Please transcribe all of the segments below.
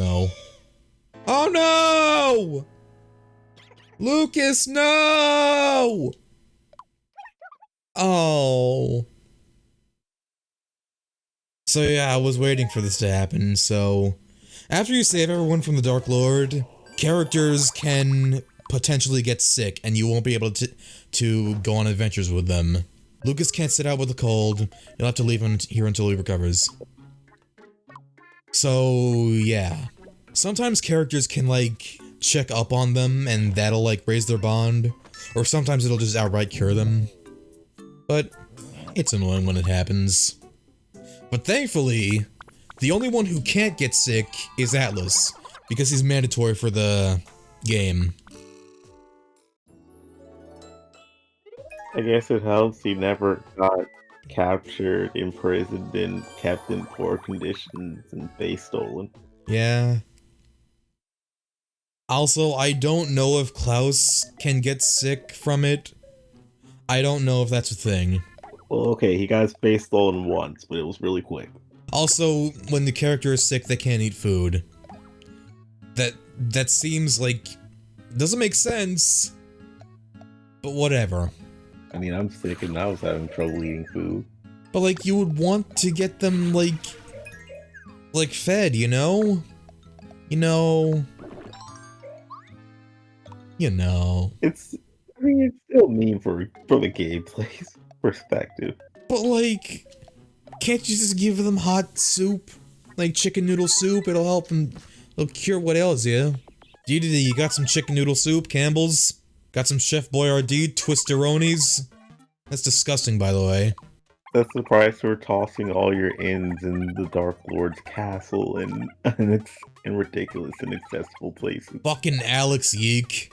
No. Oh no! Lucas, no! Oh. So yeah, I was waiting for this to happen, so... After you save everyone from the Dark Lord, characters can potentially get sick, and you won't be able to go on adventures with them. Lucas can't sit out with the cold, you'll have to leave him here until he recovers. So, yeah. Sometimes characters can, like, check up on them, and that'll, like, raise their bond. Or sometimes it'll just outright cure them. But, it's annoying when it happens. But thankfully, the only one who can't get sick is Atlas, because he's mandatory for the game. I guess it helps he never got captured, imprisoned, and kept in poor conditions and face stolen. Yeah. Also, I don't know if Klaus can get sick from it. I don't know if that's a thing. Well, okay, he got his face stolen once, but it was really quick. Also, when the character is sick, they can't eat food. That seems like... doesn't make sense. But whatever. I mean, I'm sick and I was having trouble eating food. But like, you would want to get them, like fed, you know? You know... It's... I mean, it's still mean from the gameplay's perspective. But like... can't you just give them hot soup? Like chicken noodle soup? It'll help them... it'll cure what ails you. DDD, you got some chicken noodle soup? Campbell's? Got some Chef Boyardee Twisteronis? That's disgusting, by the way. That's the price for tossing all your ends in the Dark Lord's castle and ridiculous and accessible places. Fucking Alex Yeek.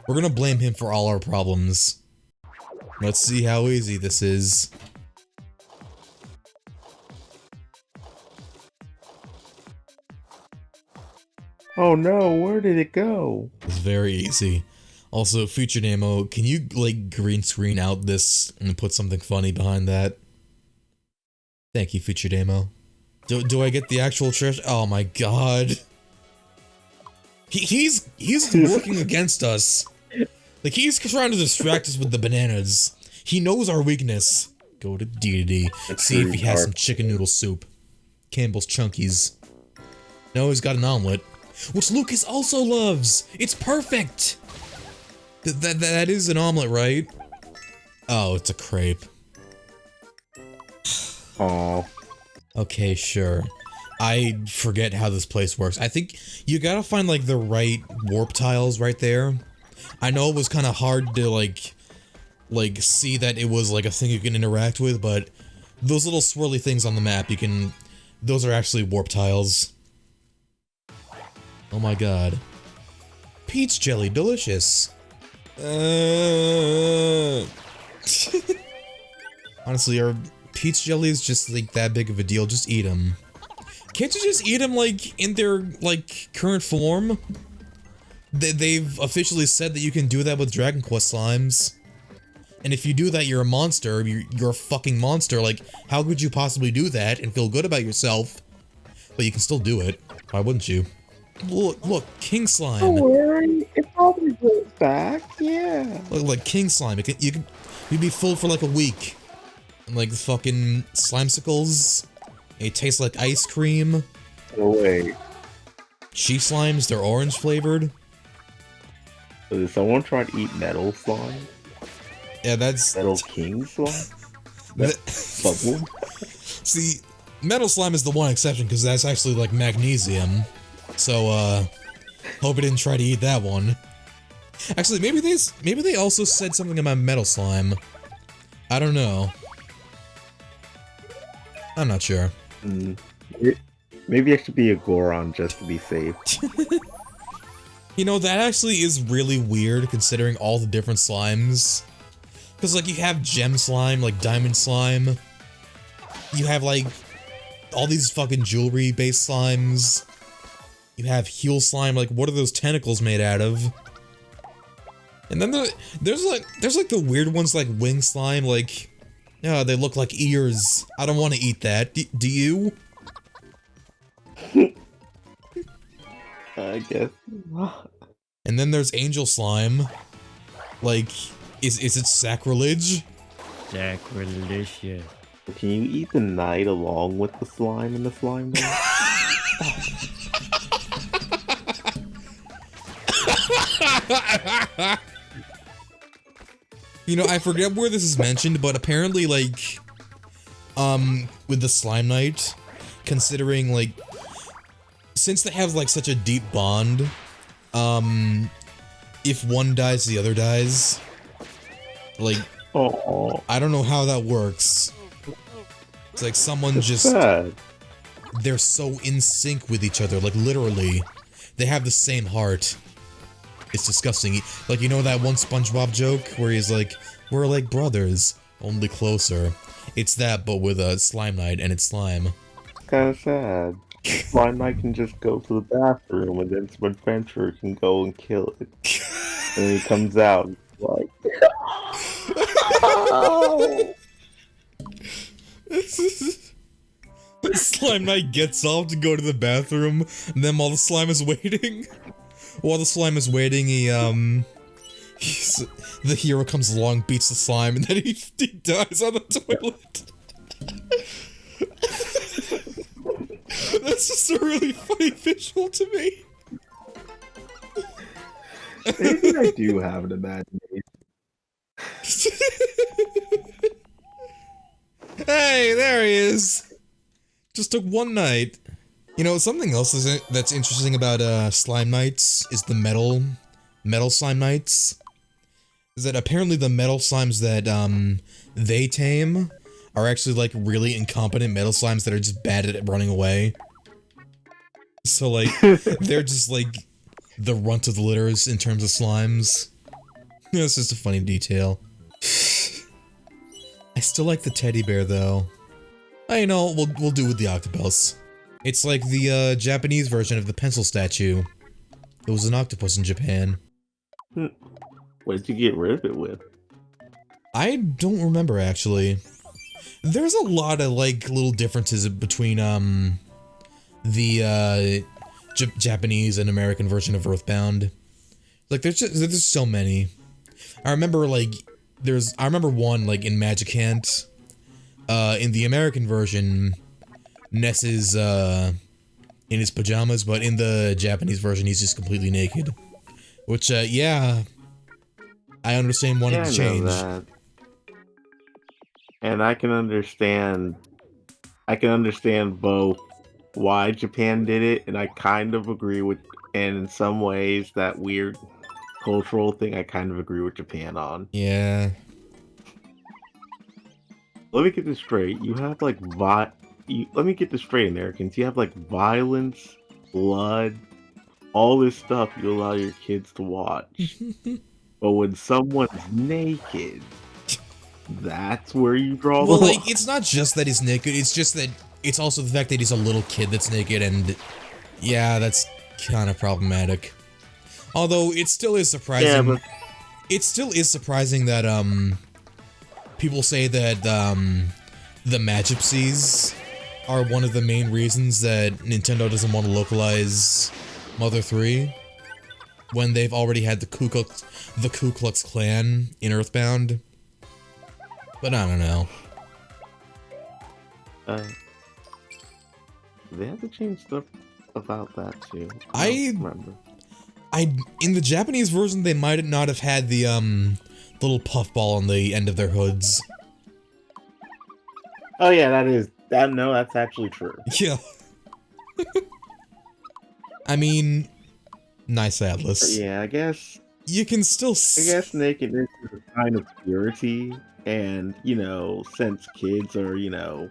We're gonna blame him for all our problems. Let's see how easy this is. Oh no, where did it go? It's very easy. Also, future Nemo, can you, like, green screen out this and put something funny behind that? Thank you, future Nemo. Do I get the actual trash? Oh my god. He's working against us. Like, he's trying to distract us with the bananas. He knows our weakness. Go to DDD. See if he has some chicken noodle soup. Campbell's Chunkies. No, he's got an omelet. Which Lucas also loves! It's perfect! That is an omelet, right? Oh, it's a crepe. Oh. Okay, sure. I forget how this place works. I think you gotta find, like, the right warp tiles right there. I know it was kind of hard to, like, see that it was, like, a thing you can interact with, but those little swirly things on the map, those are actually warp tiles. Oh my god. Peach jelly, delicious. Honestly, are peach jellies just, like, that big of a deal? Just eat them. Can't you just eat them, like, in their, like, current form? They've officially said that you can do that with Dragon Quest slimes. And if you do that, you're a monster. You're a fucking monster. Like, how could you possibly do that and feel good about yourself? But you can still do it. Why wouldn't you? Look, King Slime. Don't worry, it probably goes back, yeah. Look, like King Slime, you'd be full for like a week. And like fucking Slimesicles, they taste like ice cream. Oh wait. She Slimes, they're orange flavored. So did someone try to eat Metal Slime? Yeah, that's... Metal King Slime? That's bubble? See, Metal Slime is the one exception, because that's actually like magnesium. So, hope I didn't try to eat that one. Actually, maybe they also said something about Metal Slime. I don't know. I'm not sure. Maybe I should be a Goron just to be safe. You know, that actually is really weird considering all the different slimes. Because, like, you have Gem Slime, like Diamond Slime. You have, like, all these fucking jewelry-based slimes. You have Heel Slime, like, what are those tentacles made out of? And then there's like the weird ones like Wing Slime, like, yeah, they look like ears. I don't want to eat that. Do you? I guess. And then there's angel slime. Like, is it sacrilege? Sacrilegious. Can you eat the night along with the slime and the slime though? You know, I forget where this is mentioned, but apparently, like, with the Slime Knight, considering, like, since they have, like, such a deep bond, if one dies, the other dies. Like, Oh, I don't know how that works. It's like someone that's just, sad. they're so in sync with each other, like, literally. They have the same heart. It's disgusting. Like, you know that one SpongeBob joke where he's like, we're like brothers, only closer. It's that, but with a Slime Knight and it's slime. It's kind of sad. Slime Knight can just go to the bathroom, and then some adventurer can go and kill it. And then he comes out and he's like, "Oh!" Slime Knight gets off to go to the bathroom, and then while the slime is waiting, the hero comes along, beats the slime, and then he dies on the toilet. That's just a really funny visual to me. Maybe I do have an imagination. Hey, there he is. Just took one night. You know, something else that's interesting about Slime Knights is the metal Slime Knights. Is that apparently the metal slimes that they tame are actually like really incompetent metal slimes that are just bad at running away. So like they're just like the runt of the litters in terms of slimes. It's just a funny detail. I still like the teddy bear though. I know, we'll do with the octopus. It's like the Japanese version of the pencil statue. It was an octopus in Japan. What did you get rid of it with? I don't remember actually. There's a lot of like little differences between the Japanese and American version of Earthbound. Like there's so many. I remember like I remember one like in Magic Hand. In the American version, Ness is in his pajamas, but in the Japanese version, he's just completely naked. Which, yeah, I understand wanting to change. That. And I can understand both why Japan did it, and I kind of agree with, and in some ways, that weird cultural thing, I kind of agree with Japan on. Yeah. Let me get this straight. You have like let me get this straight, Americans. You have like violence, blood, all this stuff you allow your kids to watch. But when someone's naked, that's where you draw the line. Like, it's not just that he's naked, it's just that it's also the fact that he's a little kid that's naked, and yeah, that's kind of problematic. Although, it still is surprising. Yeah, but it still is surprising that, people say that, the Magipsies are one of the main reasons that Nintendo doesn't want to localize Mother 3 when they've already had the Ku Klux Klan in Earthbound. But I don't know. They have to change stuff about that too. I remember. In the Japanese version, they might not have had the little puffball on the end of their hoods. Oh yeah, that's actually true. Yeah. I mean, nice Atlas. Yeah, I guess you can still. I guess nakedness is a sign of purity, and since kids are young,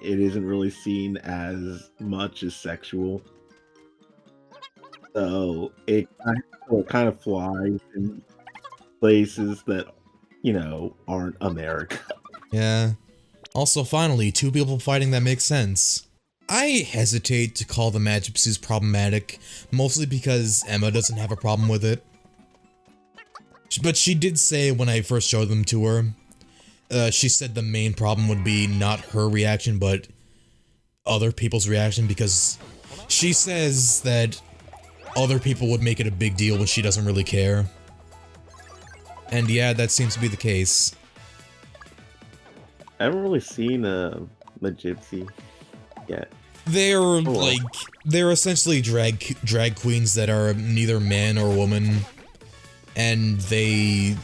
it isn't really seen as much as sexual. So it kind of flies in places that aren't America. Yeah. Also, finally, two people fighting that makes sense. I hesitate to call the Magipsies problematic, mostly because Emma doesn't have a problem with it. But she did say when I first showed them to her, she said the main problem would be not her reaction, but other people's reaction, because She says that other people would make it a big deal, but she doesn't really care. And yeah, that seems to be the case. I haven't really seen the gypsy yet. They're well. like they're essentially drag queens that are neither man or woman, and they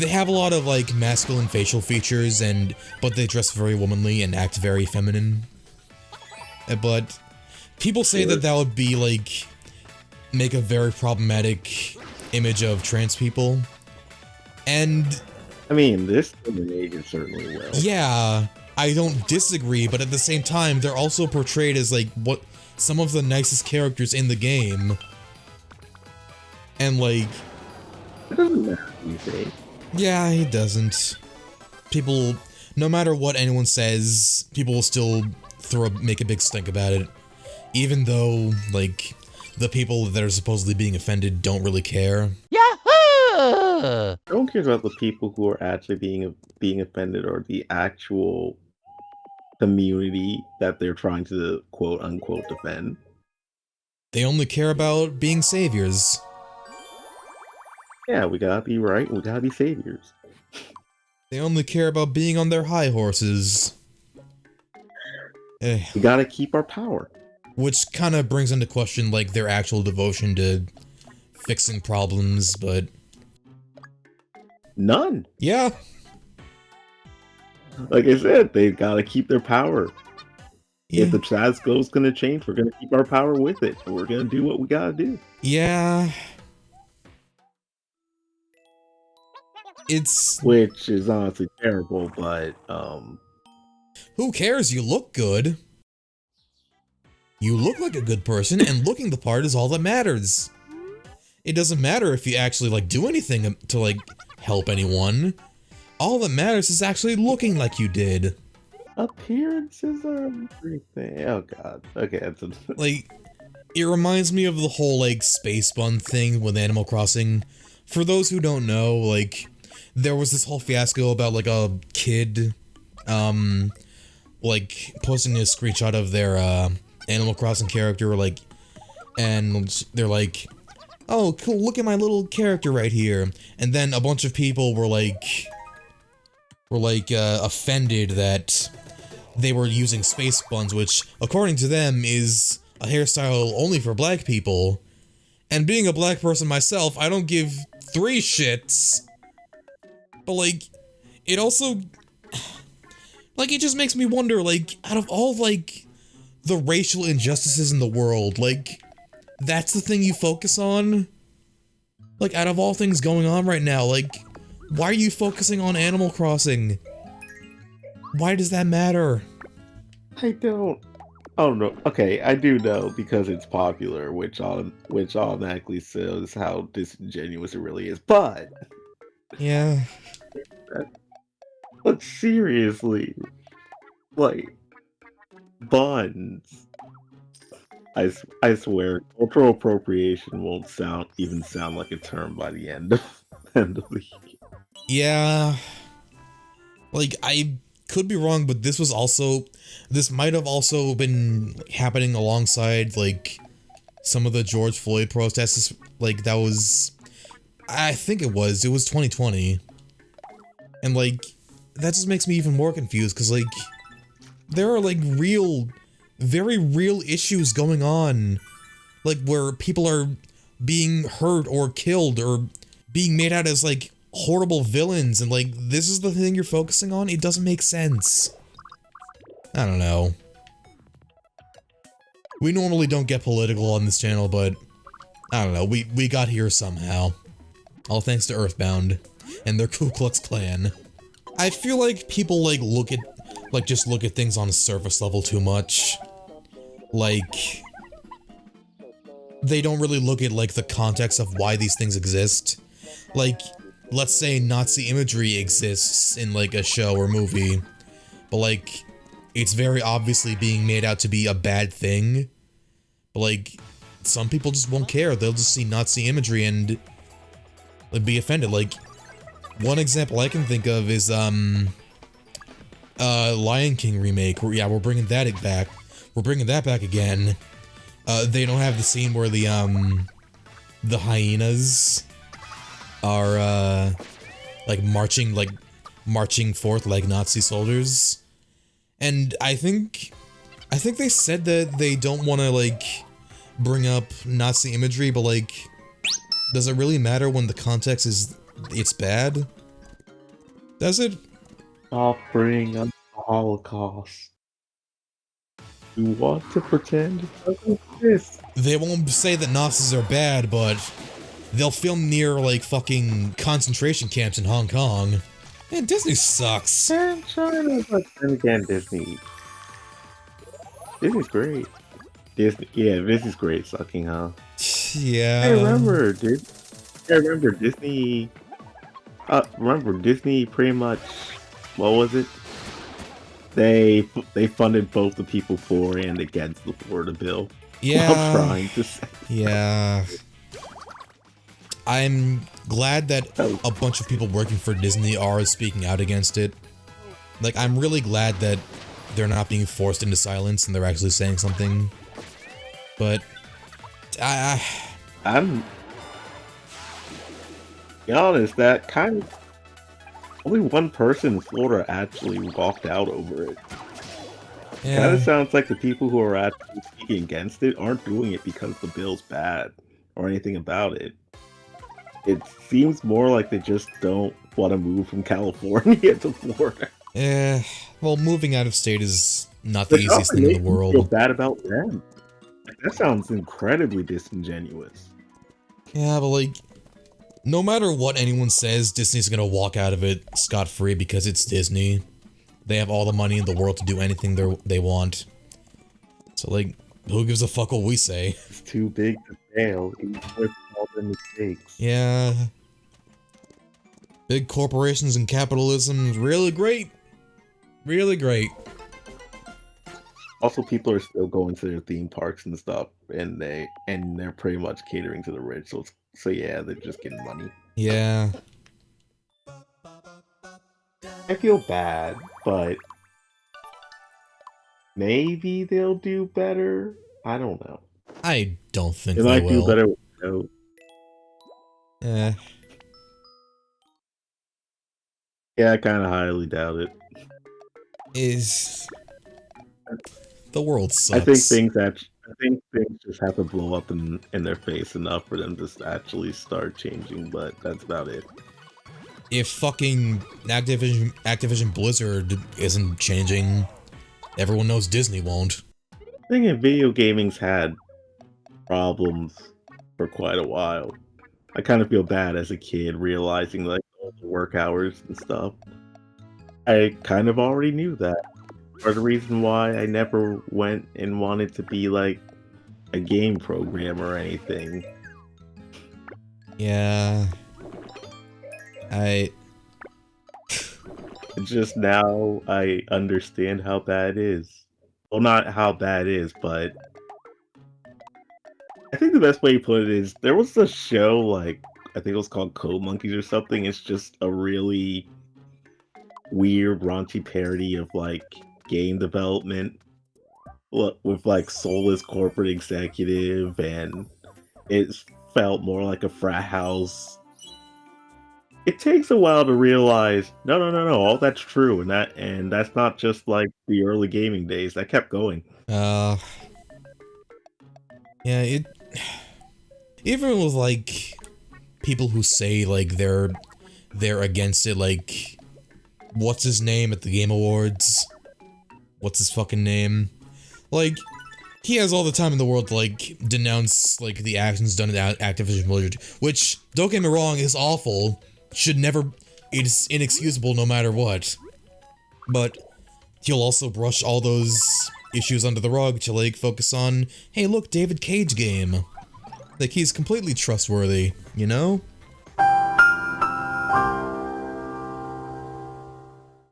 have a lot of like masculine facial features, but they dress very womanly and act very feminine. But people say that would be like make a very problematic image of trans people. And I mean, this age certainly will. Yeah, I don't disagree, but at the same time, they're also portrayed as like what some of the nicest characters in the game. And like, it doesn't matter, you say. Yeah, it doesn't. People, no matter what anyone says, people will still make a big stink about it, even though like the people that are supposedly being offended don't really care. No one cares about the people who are actually being offended or the actual community that they're trying to quote unquote defend. They only care about being saviors. Yeah, we gotta be right. We gotta be saviors. They only care about being on their high horses. We gotta keep our power. Which kind of brings into question like their actual devotion to fixing problems, but none. Yeah. Like I said, they've got to keep their power. Yeah. If the status quo is going to change, we're going to keep our power with it. We're going to do what we got to do. Yeah. Which is honestly terrible, but who cares? You look good. You look like a good person, and looking the part is all that matters. It doesn't matter if you actually like do anything to like help anyone. All that matters is actually looking like you did. Appearances are everything. Oh god. Okay, that's like, it reminds me of the whole like space bun thing with Animal Crossing. For those who don't know, like, there was this whole fiasco about like a kid, like posting a screenshot of their Animal Crossing character, like, and they're like, "Oh, cool! Look at my little character right here." And then a bunch of people were like offended that they were using space buns, which, according to them, is a hairstyle only for black people. And being a black person myself, I don't give 3 shits. But like, it also, like, it just makes me wonder, like, out of all like the racial injustices in the world, like, that's the thing you focus on? Like, out of all things going on right now, like, why are you focusing on Animal Crossing? Why does that matter? I don't. Oh no. Okay, I do know because it's popular, which automatically says how disingenuous it really is. But yeah. But seriously, like, buns. I swear, cultural appropriation won't even sound like a term by the end of the year. Yeah. Like, I could be wrong, but this might have also been happening alongside, like, some of the George Floyd protests. Like, that was, I think it was 2020. And, like, that just makes me even more confused, because, like, there are, like, very real issues going on, like, where people are being hurt or killed or being made out as, like, horrible villains, and, like, this is the thing you're focusing on? It doesn't make sense. I don't know. We normally don't get political on this channel, but I don't know, we got here somehow. All thanks to Earthbound and their Ku Klux Klan. I feel like people, like, just look at things on a surface level too much. Like, they don't really look at, like, the context of why these things exist. Like, let's say Nazi imagery exists in, like, a show or movie, but, like, it's very obviously being made out to be a bad thing. But, like, some people just won't care. They'll just see Nazi imagery and like, be offended. Like, one example I can think of is, Lion King remake. Yeah, we're bringing that back. We're bringing that back again. They don't have the scene where the hyenas are, like, marching forth like Nazi soldiers. And I think they said that they don't want to, like, bring up Nazi imagery, but, like, does it really matter when the context is it's bad? Does it? Offering of the Holocaust. You want to pretend it doesn't exist? They won't say that Nazis are bad, but they'll film near, like, fucking concentration camps in Hong Kong. Man, Disney sucks. And China, but then again, Disney's great. Disney's great sucking, huh? Yeah. I remember Disney. Remember Disney pretty much. What was it? They funded both the people for and against the Florida bill. Yeah. I'm trying to say. Yeah. I'm glad that a bunch of people working for Disney are speaking out against it. Like, I'm really glad that they're not being forced into silence and they're actually saying something. But I'm be honest, that kind of only one person in Florida actually walked out over it. Kind yeah. of sounds like the people who are actually speaking against it aren't doing it because the bill's bad or anything about it. It seems more like they just don't want to move from California to Florida. Yeah. Well, moving out of state is not the But easiest thing in the world. Feel bad about them. That sounds incredibly disingenuous. Yeah, but like, no matter what anyone says, Disney's gonna walk out of it scot-free because it's Disney. They have all the money in the world to do anything they want. So like, who gives a fuck what we say? It's too big to fail, even with all the mistakes. Yeah. Big corporations and capitalism is really great. Really great. Also, people are still going to their theme parks and stuff, and they're pretty much catering to the rich. So yeah, they're just getting money. Yeah. I feel bad, but maybe they'll do better. I don't know. I don't think They they might do will. better. No. Eh. Yeah, I kind of highly doubt it. The world sucks. I think things just have to blow up in their face enough for them to actually start changing, but that's about it. If fucking Activision Blizzard isn't changing, everyone knows Disney won't. I think video gaming's had problems for quite a while. I kind of feel bad as a kid realizing like all the work hours and stuff. I kind of already knew that. Part of the reason why I never went and wanted to be like a game programmer or anything. Yeah. Just now I understand how bad it is. Well, not how bad it is, but I think the best way to put it is there was a show like I think it was called Code Monkeys or something. It's just a really weird, raunchy parody of like game development with like soulless corporate executive, and it felt more like a frat house. It takes a while to realize no, all that's true, and that's not just like the early gaming days. That kept going. Yeah, even with like people who say like they're against it, like what's his name at the Game Awards? What's his fucking name? Like, he has all the time in the world to like denounce like the actions done at Activision Blizzard, which, don't get me wrong, is awful. Should never, it's inexcusable no matter what. But he'll also brush all those issues under the rug to like focus on, hey look, David Cage game. Like, he's completely trustworthy, you know?